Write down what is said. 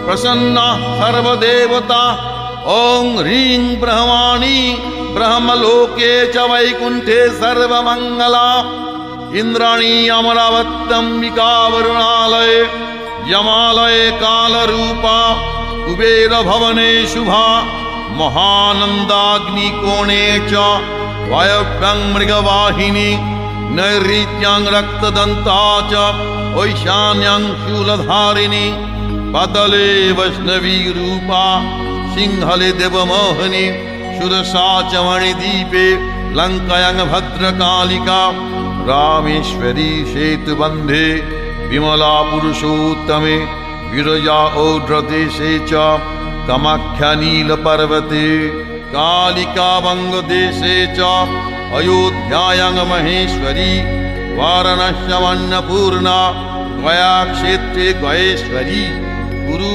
प्रसन्ना सर्वदेवता। ॐ ह्रीं ब्रह्माणि ब्रह्मलोके च वैकुण्ठे सर्वमङ्गला। इन्द्राणी अमरावत्यम्बिका वरुणालये यमालये कालरूपा। कुबेरभवने शुभा महानन्दाग्निकोणे च वायव्यं मृगवाहिनी। नैऋत्यां रक्तदन्ता च ऐशान्यां शूलधारिणी। पतले वैष्णवी रूपा सिंहले देवमोहिनी। सुरसा च मणिदीपे लङ्कायां भद्रकालिका। रामेश्वरी सेतुबन्धे विमला पुरुषोत्तमे। विरजा औड्रदेशे च कामाख्या नीलपर्वते। कालिका वङ्गदेशे च अयोध्यायां महेश्वरी। वाराणस्याम् अन्नपूर्णा गया क्षेत्रे गयेश्वरी। गुरु